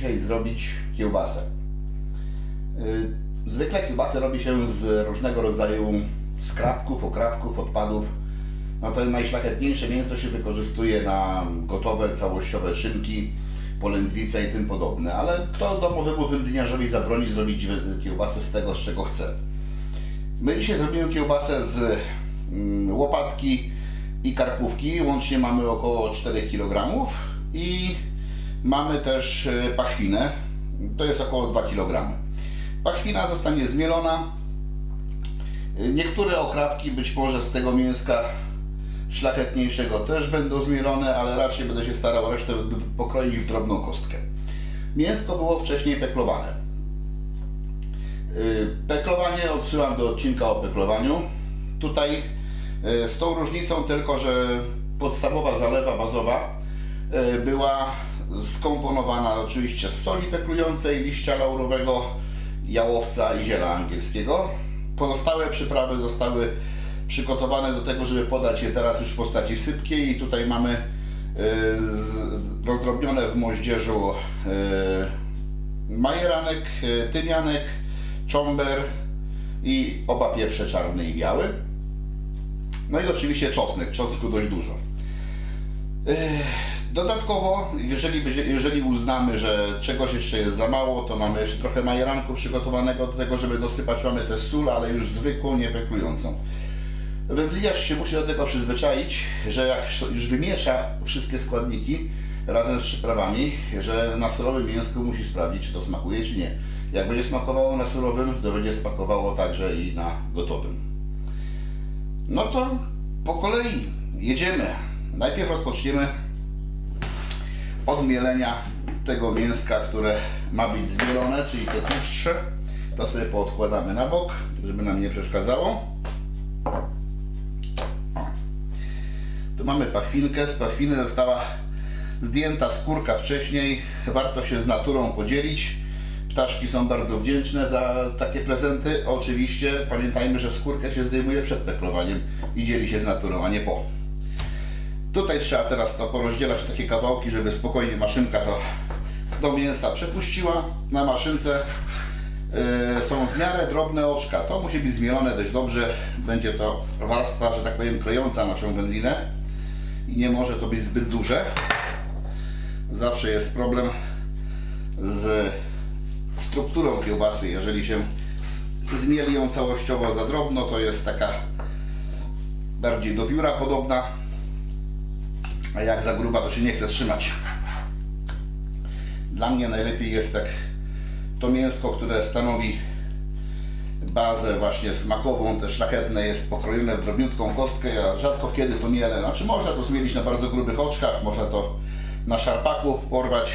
dzisiaj zrobić kiełbasę. Zwykle kiełbasę robi się z różnego rodzaju skrawków, okrawków, odpadów. No to najszlachetniejsze mięso się wykorzystuje na gotowe, całościowe szynki, polędwice i tym podobne. Ale kto domowemu wędliniarzowi zabroni zrobić kiełbasę z tego, z czego chce? My dzisiaj zrobimy kiełbasę z łopatki i karkówki. Łącznie mamy około 4 kg i mamy też pachwinę. To jest około 2 kg. Pachwina zostanie zmielona. Niektóre okrawki być może z tego mięska szlachetniejszego też będą zmielone, ale raczej będę się starał resztę pokroić w drobną kostkę. Mięsko było wcześniej peklowane. Peklowanie odsyłam do odcinka o peklowaniu. Tutaj z tą różnicą tylko, że podstawowa zalewa bazowa była skomponowana oczywiście z soli peklującej, liścia laurowego, jałowca i ziela angielskiego. Pozostałe przyprawy zostały przygotowane do tego, żeby podać je teraz już w postaci sypkiej i tutaj mamy rozdrobnione w moździerzu majeranek, tymianek, czomber i oba pieprze czarny i biały. No i oczywiście czosnek, czosnku dość dużo. Dodatkowo, jeżeli uznamy, że czegoś jeszcze jest za mało, to mamy jeszcze trochę majeranku przygotowanego do tego, żeby dosypać. Mamy też sól, ale już zwykłą, nie peklującą. Wędliniarz się musi do tego przyzwyczaić, że jak już wymiesza wszystkie składniki razem z przyprawami, że na surowym mięsku musi sprawdzić, czy to smakuje, czy nie. Jak będzie smakowało na surowym, to będzie smakowało także i na gotowym. No to po kolei jedziemy. Najpierw rozpoczniemy od mielenia tego mięska, które ma być zmielone, czyli te tłuszcze. To sobie poodkładamy na bok, żeby nam nie przeszkadzało. Tu mamy pachwinkę. Z pachwiny została zdjęta skórka wcześniej. Warto się z naturą podzielić. Ptaszki są bardzo wdzięczne za takie prezenty. Oczywiście pamiętajmy, że skórkę się zdejmuje przed peklowaniem i dzieli się z naturą, a nie po. Tutaj trzeba teraz to porozdzielać w takie kawałki, żeby spokojnie maszynka to do mięsa przepuściła. Na maszynce są w miarę drobne oczka. To musi być zmielone dość dobrze. Będzie to warstwa, że tak powiem, klejąca naszą wędlinę i nie może to być zbyt duże. Zawsze jest problem z strukturą kiełbasy. Jeżeli się zmieli ją całościowo za drobno, to jest taka bardziej do wióra podobna, a jak za gruba, to się nie chce trzymać. Dla mnie najlepiej jest tak to mięsko, które stanowi bazę właśnie smakową, te szlachetne, jest pokrojone w drobniutką kostkę. Ja rzadko kiedy to mielę. Znaczy można to zmielić na bardzo grubych oczkach, można to na szarpaku porwać,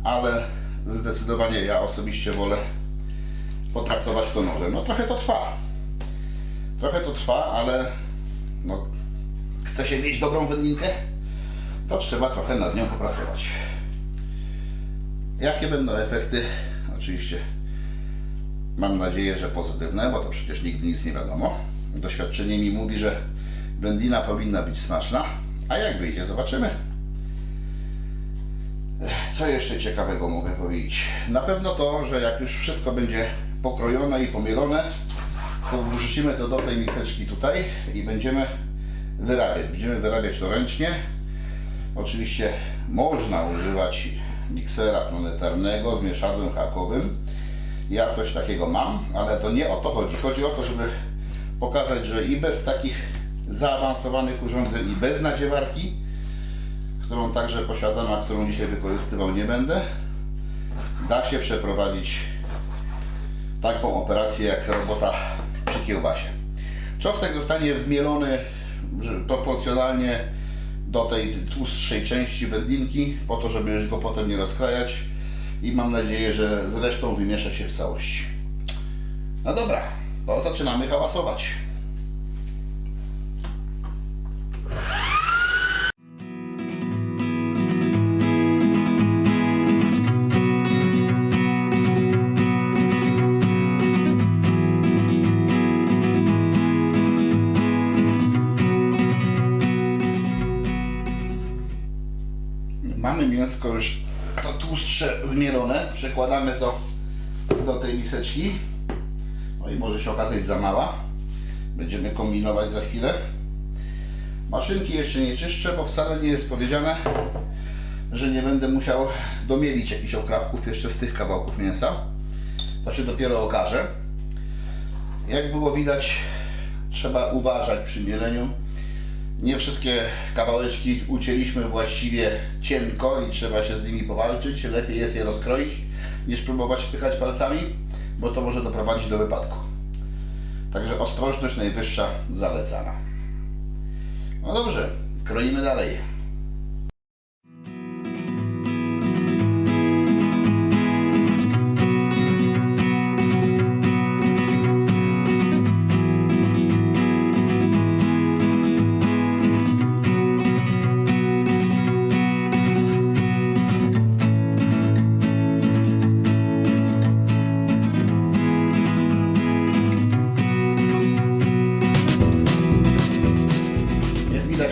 ale zdecydowanie ja osobiście wolę potraktować to nożem. No trochę to trwa. Trochę to trwa, ale no, chce się mieć dobrą wędlinkę, to trzeba trochę nad nią popracować. Jakie będą efekty? Oczywiście mam nadzieję, że pozytywne, bo to przecież nigdy nic nie wiadomo. Doświadczenie mi mówi, że wędlina powinna być smaczna, a jak wyjdzie, zobaczymy. Co jeszcze ciekawego mogę powiedzieć? Na pewno to, że jak już wszystko będzie pokrojone i pomielone, to wrzucimy to do tej miseczki tutaj i będziemy wyrabiać. Będziemy wyrabiać to ręcznie. Oczywiście można używać miksera planetarnego z mieszadłem hakowym. Ja coś takiego mam, ale to nie o to chodzi. Chodzi o to, żeby pokazać, że i bez takich zaawansowanych urządzeń, i bez nadziewarki, którą także posiadam, a którą dzisiaj wykorzystywał nie będę, da się przeprowadzić taką operację jak robota przy kiełbasie. Czosnek zostanie wmielony proporcjonalnie do tej tłustszej części wędlinki, po to, żeby już go potem nie rozkrajać, i mam nadzieję, że z resztą wymiesza się w całości. No dobra, to zaczynamy hałasować. Mamy mięsko już tłustsze zmielone. Przekładamy to do tej miseczki. No i może się okazać za mała. Będziemy kombinować za chwilę. Maszynki jeszcze nie czyszczę, bo wcale nie jest powiedziane, że nie będę musiał domielić jakichś okrapków jeszcze z tych kawałków mięsa. To się dopiero okaże. Jak było widać, trzeba uważać przy mieleniu. Nie wszystkie kawałeczki ucięliśmy właściwie cienko i trzeba się z nimi powalczyć. Lepiej jest je rozkroić, niż próbować wpychać palcami, bo to może doprowadzić do wypadku. Także ostrożność najwyższa zalecana. No dobrze, kroimy dalej.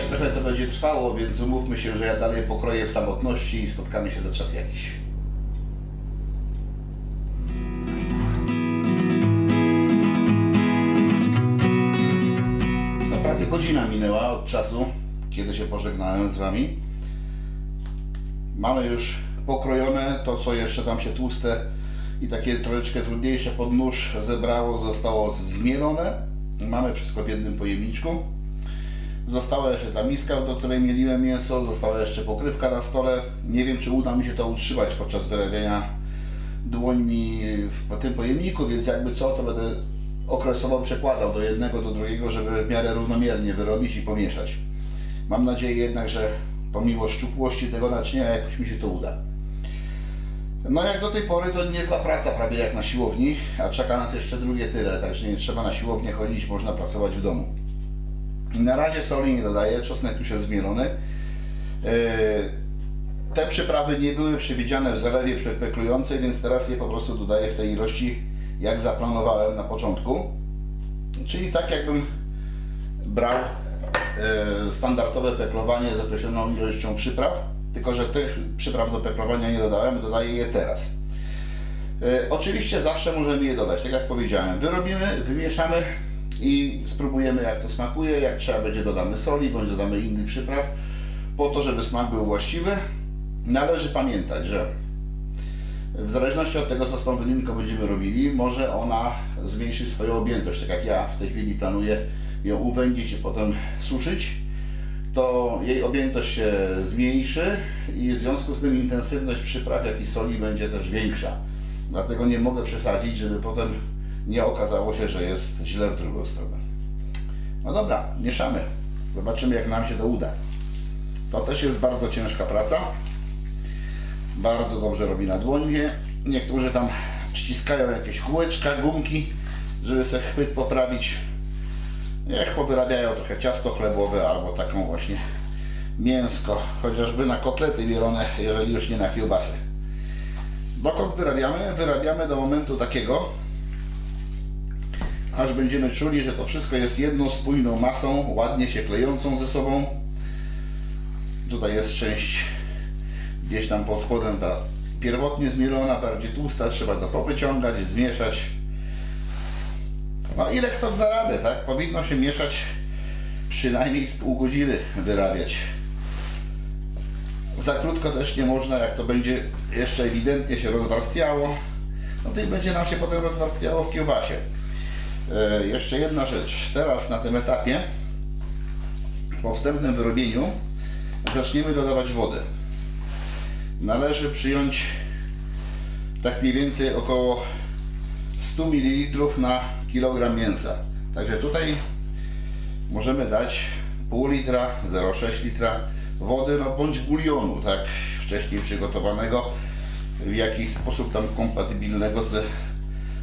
Trochę to będzie trwało, więc umówmy się, że ja dalej pokroję w samotności i spotkamy się za czas jakiś. No, prawie godzina minęła od czasu, kiedy się pożegnałem z Wami. Mamy już pokrojone to, co jeszcze tam się tłuste i takie troszeczkę trudniejsze pod nóż zebrało, zostało zmielone. Mamy wszystko w jednym pojemniczku. Została jeszcze ta miska, do której mieliłem mięso, została jeszcze pokrywka na stole. Nie wiem, czy uda mi się to utrzymać podczas wyrabiania dłońmi w tym pojemniku, więc jakby co, to będę okresowo przekładał do jednego, do drugiego, żeby w miarę równomiernie wyrobić i pomieszać. Mam nadzieję jednak, że pomimo szczupłości tego naczynia jakoś mi się to uda. No jak do tej pory to niezła praca, prawie jak na siłowni, a czeka nas jeszcze drugie tyle, także nie trzeba na siłownię chodzić, można pracować w domu. Na razie soli nie dodaję, czosnek już jest zmielony. Te przyprawy nie były przewidziane w zalewie przepeklującej, więc teraz je po prostu dodaję w tej ilości, jak zaplanowałem na początku. Czyli tak jakbym brał standardowe peklowanie z określoną ilością przypraw, tylko że tych przypraw do peklowania nie dodałem, dodaję je teraz. Oczywiście zawsze możemy je dodać, tak jak powiedziałem. Wyrobimy, wymieszamy i spróbujemy, jak to smakuje. Jak trzeba będzie, dodamy soli bądź dodamy innych przypraw po to, żeby smak był właściwy. Należy pamiętać, że w zależności od tego, co z tą wyninką będziemy robili, może ona zmniejszyć swoją objętość. Tak jak ja w tej chwili planuję ją uwędzić i potem suszyć, to jej objętość się zmniejszy i w związku z tym intensywność przypraw, jak i soli będzie też większa. Dlatego nie mogę przesadzić, żeby potem nie okazało się, że jest źle w drugą stronę. No dobra, mieszamy. Zobaczymy, jak nam się to uda. To też jest bardzo ciężka praca. Bardzo dobrze robi na dłonie. Niektórzy tam przyciskają jakieś kółeczka, gumki, żeby sobie chwyt poprawić. Jak powyrabiają trochę ciasto chlebowe albo taką właśnie mięsko, chociażby na kotlety mielone, jeżeli już nie na kiełbasy. Dokąd wyrabiamy? Wyrabiamy do momentu takiego, aż będziemy czuli, że to wszystko jest jedną spójną masą, ładnie się klejącą ze sobą. Tutaj jest część gdzieś tam pod spodem ta pierwotnie zmielona, bardziej tłusta, trzeba to powyciągać, zmieszać. No ile kto da radę, tak? Powinno się mieszać przynajmniej z pół godziny, wyrabiać. Za krótko też nie można, jak to będzie jeszcze ewidentnie się rozwarstwiało, no to i będzie nam się potem rozwarstwiało w kiełbasie. Jeszcze jedna rzecz, teraz na tym etapie, po wstępnym wyrobieniu, zaczniemy dodawać wodę. Należy przyjąć tak mniej więcej około 100 ml na kilogram mięsa. Także tutaj możemy dać pół litra, 0,6 litra wody, no bądź bulionu, tak, wcześniej przygotowanego, w jakiś sposób tam kompatybilnego ze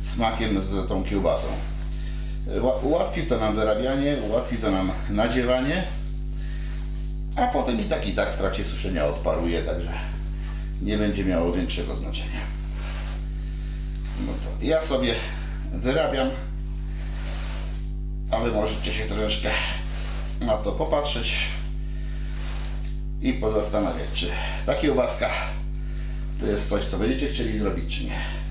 smakiem, z tą kiełbasą. Ułatwi to nam wyrabianie, ułatwi to nam nadziewanie, a potem i tak w trakcie suszenia odparuje, także nie będzie miało większego znaczenia. No to ja sobie wyrabiam, a Wy możecie się troszeczkę na to popatrzeć i pozastanawiać, czy ta kiełbaska to jest coś, co będziecie chcieli zrobić, czy nie.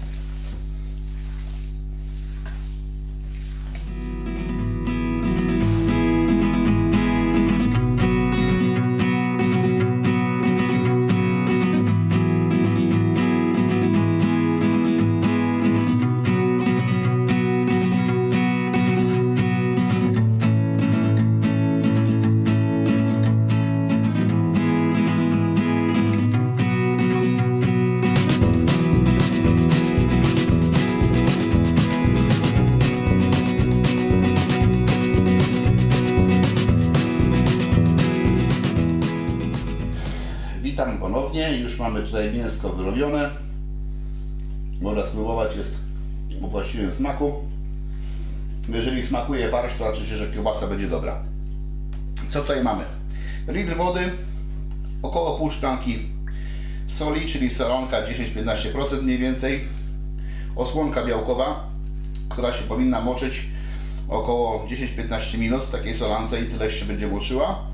Witam ponownie, już mamy tutaj mięsko wyrobione. Można spróbować, jest o właściwym smaku. Jeżeli smakuje farsz, to znaczy się, że kiełbasa będzie dobra. Co tutaj mamy? Litr wody, około pół szklanki soli, czyli solonka 10-15% mniej więcej. Osłonka białkowa, która się powinna moczyć około 10-15 minut w takiej solance i tyle się będzie moczyła.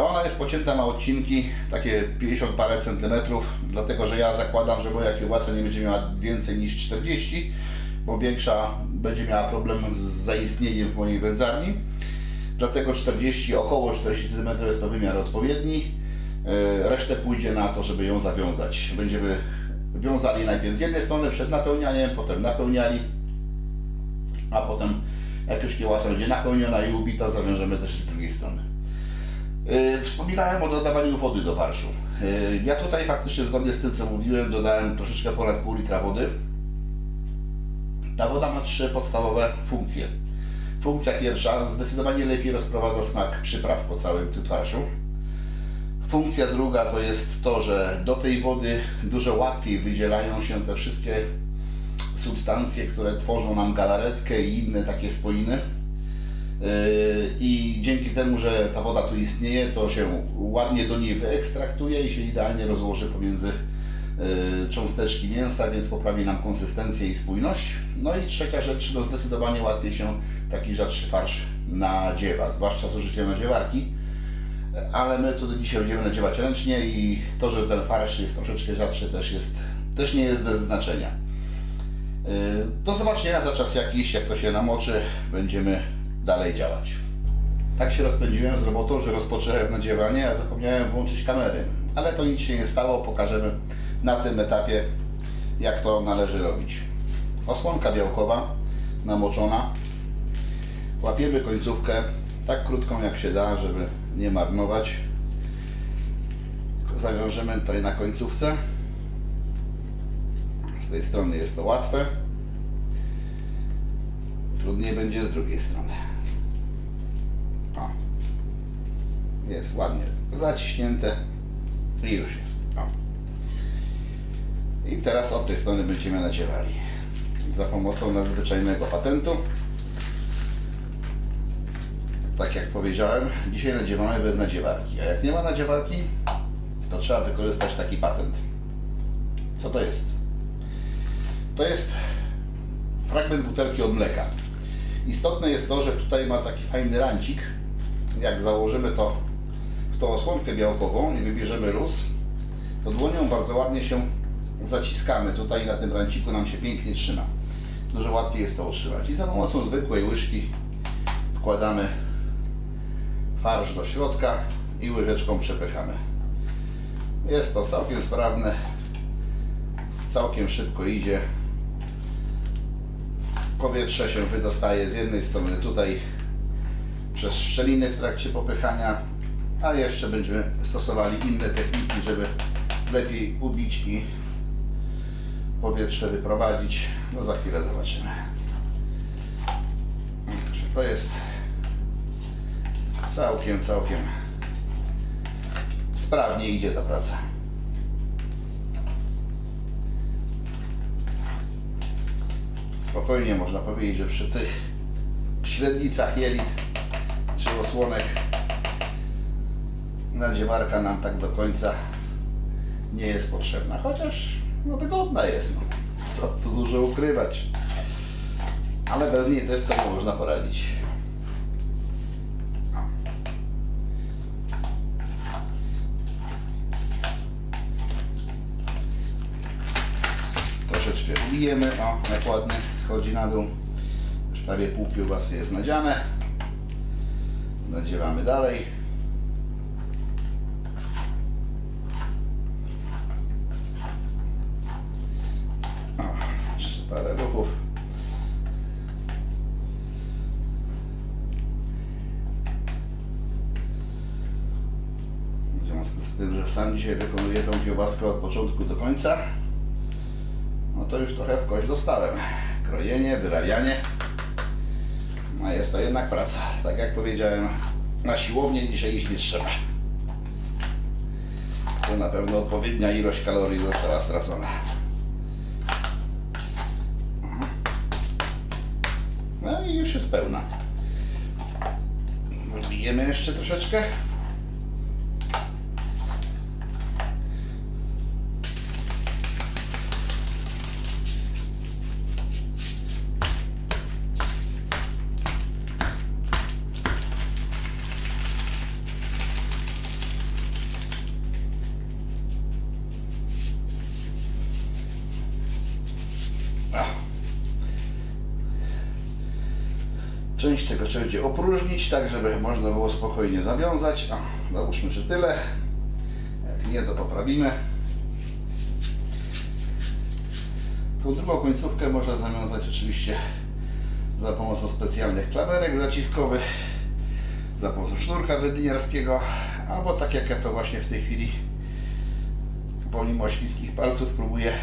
Ona jest pocięta na odcinki, takie 50 parę centymetrów, dlatego że ja zakładam, że moja kiełbasa nie będzie miała więcej niż 40, bo większa będzie miała problem z zaistnieniem w mojej wędzarni. Dlatego 40, około 40 cm jest to wymiar odpowiedni. Resztę pójdzie na to, żeby ją zawiązać. Będziemy wiązali najpierw z jednej strony przed napełnianiem, potem napełniali, a potem jak już kiełbasa będzie napełniona i ubita, zawiążemy też z drugiej strony. Wspominałem o dodawaniu wody do farszu. Ja tutaj faktycznie zgodnie z tym, co mówiłem, dodałem troszeczkę ponad pół litra wody. Ta woda ma 3 podstawowe funkcje. Funkcja pierwsza, zdecydowanie lepiej rozprowadza smak przypraw po całym tym farszu. Funkcja druga to jest to, że do tej wody dużo łatwiej wydzielają się te wszystkie substancje, które tworzą nam galaretkę i inne takie spoiny. I dzięki temu, że ta woda tu istnieje, to się ładnie do niej wyekstraktuje i się idealnie rozłoży pomiędzy cząsteczki mięsa, więc poprawi nam konsystencję i spójność. No i trzecia rzecz, no zdecydowanie łatwiej się taki rzadszy farsz nadziewa, zwłaszcza z użyciem nadziewarki, ale my tu dzisiaj będziemy nadziewać ręcznie i to, że ten farsz jest troszeczkę rzadszy, też nie jest bez znaczenia. Do zobaczenia za czas jakiś, jak to się namoczy, będziemy dalej działać. Tak się rozpędziłem z robotą, że rozpocząłem nadziewanie, a zapomniałem włączyć kamery. Ale to nic się nie stało, pokażemy na tym etapie, jak to należy robić. Osłonka białkowa namoczona. Łapiemy końcówkę tak krótką jak się da, żeby nie marnować. Zawiążemy tutaj na końcówce. Z tej strony jest to łatwe. Trudniej będzie z drugiej strony. O. Jest ładnie zaciśnięte i już jest. O. I teraz od tej strony będziemy nadziewali za pomocą nadzwyczajnego patentu. Tak jak powiedziałem, dzisiaj nadziewamy bez nadziewarki, a jak nie ma nadziewarki, to trzeba wykorzystać taki patent. Co to jest? To jest fragment butelki od mleka. Istotne jest to, że tutaj ma taki fajny rancik. Jak założymy to w tą osłonkę białkową i wybierzemy luz, to dłonią bardzo ładnie się zaciskamy. Tutaj na tym ranciku nam się pięknie trzyma. Dużo łatwiej jest to utrzymać. I za pomocą zwykłej łyżki wkładamy farsz do środka i łyżeczką przepychamy. Jest to całkiem sprawne, całkiem szybko idzie. Powietrze się wydostaje z jednej strony tutaj przez szczeliny w trakcie popychania, a jeszcze będziemy stosowali inne techniki, żeby lepiej ubić i powietrze wyprowadzić. No za chwilę zobaczymy. To jest całkiem sprawnie idzie ta praca. Spokojnie można powiedzieć, że przy tych średnicach jelit czy osłonek nadziewarka nam tak do końca nie jest potrzebna, chociaż no, wygodna jest, no. Co tu dużo ukrywać, ale bez niej też sobie można poradzić. bijemy, o jak ładnie schodzi na dół. Już prawie pół kiełbasy jest nadziane. Nadziewamy dalej. O, jeszcze parę ruchów. W związku z tym, że sam dzisiaj wykonuję tą kiełbaskę od początku do końca, no to już trochę w kość dostałem. Krojenie, wyrabianie. No jest to jednak praca. Tak jak powiedziałem, na siłownię dzisiaj iść nie trzeba. To na pewno odpowiednia ilość kalorii została stracona. No i już jest pełna. Wbijemy jeszcze troszeczkę. Część tego trzeba będzie opróżnić, tak żeby można było spokojnie zawiązać. O, załóżmy, że tyle. Jak nie, to poprawimy. Tą drugą końcówkę można zawiązać oczywiście za pomocą specjalnych klamerek zaciskowych, za pomocą sznurka wędliniarskiego, albo tak jak ja to właśnie w tej chwili pomimo śliskich palców próbuję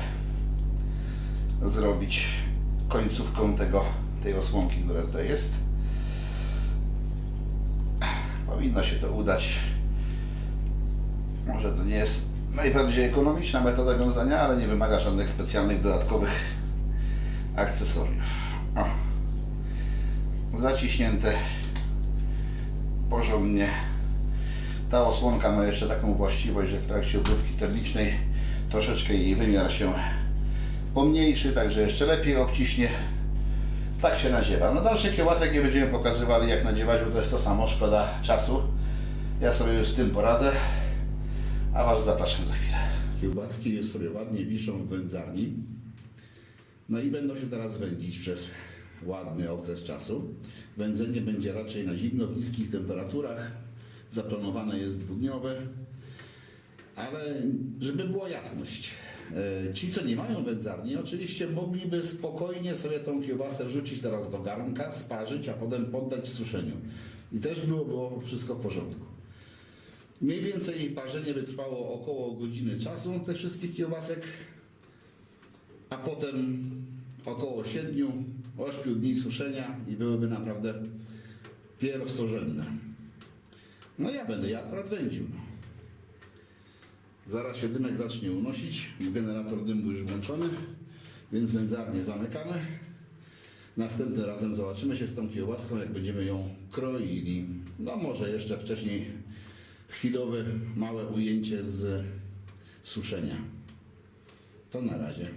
zrobić końcówką tej osłonki, która tutaj jest. Powinno się to udać. Może to nie jest najbardziej ekonomiczna metoda wiązania, ale nie wymaga żadnych specjalnych dodatkowych akcesoriów. O. Zaciśnięte porządnie. Ta osłonka ma jeszcze taką właściwość, że w trakcie obróbki termicznej troszeczkę jej wymiar się pomniejszy, także jeszcze lepiej obciśnie. Tak się nadziewa. No dalszych kiełbasek nie będziemy pokazywali, jak nadziewać, bo to jest to samo, szkoda czasu. Ja sobie już z tym poradzę, a Was zapraszam za chwilę. Kiełbaski już sobie ładnie wiszą w wędzarni. No i będą się teraz wędzić przez ładny okres czasu. Wędzenie będzie raczej na zimno, w niskich temperaturach. Zaplanowane jest dwudniowe, ale żeby była jasność, ci, co nie mają wędzarni, oczywiście mogliby spokojnie sobie tą kiełbasę wrzucić teraz do garnka, sparzyć, a potem poddać suszeniu. I też było wszystko w porządku. Mniej więcej parzenie by trwało około godziny czasu tych wszystkich kiełbasek, a potem około 7-8 dni suszenia i byłyby naprawdę pierwszorzędne. No ja będę je akurat wędził. Zaraz się dymek zacznie unosić, generator dymu już włączony, więc wędzarnię zamykamy. Następnym razem zobaczymy się z tą kiełbaską, jak będziemy ją kroili. No może jeszcze wcześniej chwilowe, małe ujęcie z suszenia. To na razie.